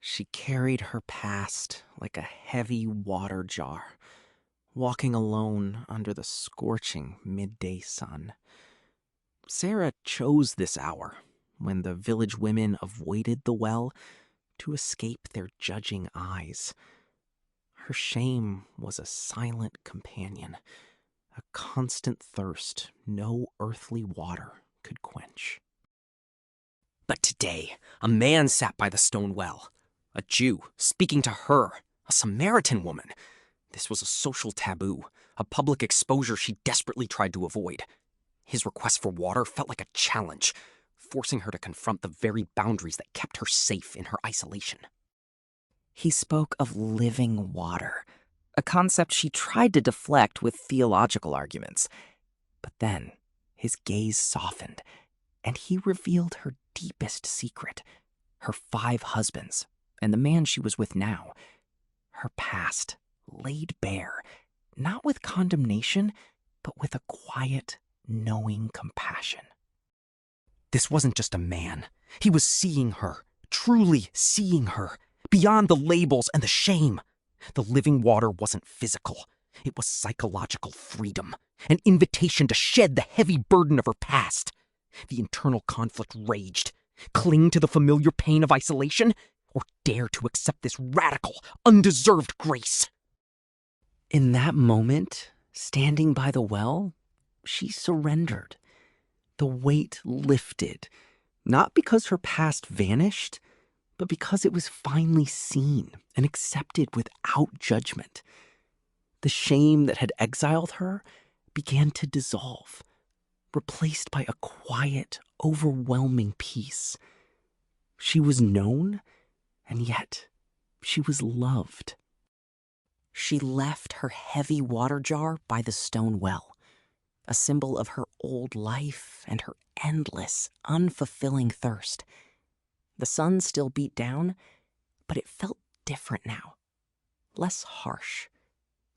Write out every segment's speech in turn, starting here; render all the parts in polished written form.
She carried her past like a heavy water jar, walking alone under the scorching midday sun. Sarah chose this hour, when the village women avoided the well, to escape their judging eyes. Her shame was a silent companion, a constant thirst no earthly water could quench. But today, a man sat by the stone well, a Jew speaking to her, a Samaritan woman. This was a social taboo, a public exposure she desperately tried to avoid. His request for water felt like a challenge, forcing her to confront the very boundaries that kept her safe in her isolation. He spoke of living water, a concept she tried to deflect with theological arguments. But then, his gaze softened, and he revealed her deepest secret, her 5 husbands, and the man she was with now. Her past, laid bare, not with condemnation, but with a quiet, knowing compassion. This wasn't just a man. He was seeing her, truly seeing her, beyond the labels and the shame. The living water wasn't physical. It was psychological freedom, an invitation to shed the heavy burden of her past. The internal conflict raged. Cling to the familiar pain of isolation, or dare to accept this radical, undeserved grace? In that moment, standing by the well, she surrendered. The weight lifted, not because her past vanished, but because it was finally seen and accepted without judgment. The shame that had exiled her began to dissolve, replaced by a quiet, overwhelming peace. She was known, and yet she was loved. She left her heavy water jar by the stone well, a symbol of her old life and her endless, unfulfilling thirst. The sun still beat down, but it felt different now. Less harsh,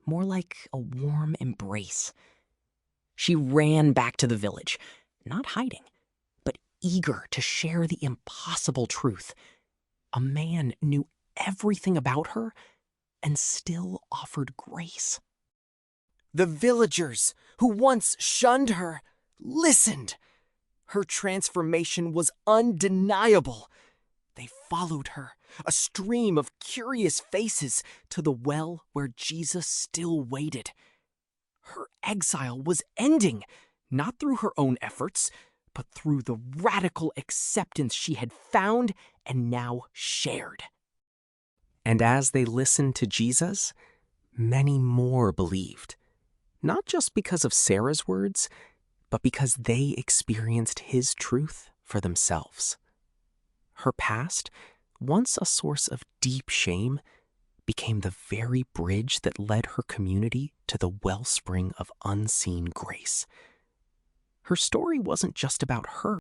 more like a warm embrace. She ran back to the village, not hiding, but eager to share the impossible truth. A man knew everything about her and still offered grace. The villagers who once shunned her listened. Her transformation was undeniable. They followed her, a stream of curious faces, to the well where Jesus still waited. Her exile was ending, not through her own efforts, but through the radical acceptance she had found and now shared. And as they listened to Jesus, many more believed, not just because of Sarah's words, but because they experienced his truth for themselves. Her past, once a source of deep shame, became the very bridge that led her community to the wellspring of unseen grace. Her story wasn't just about her.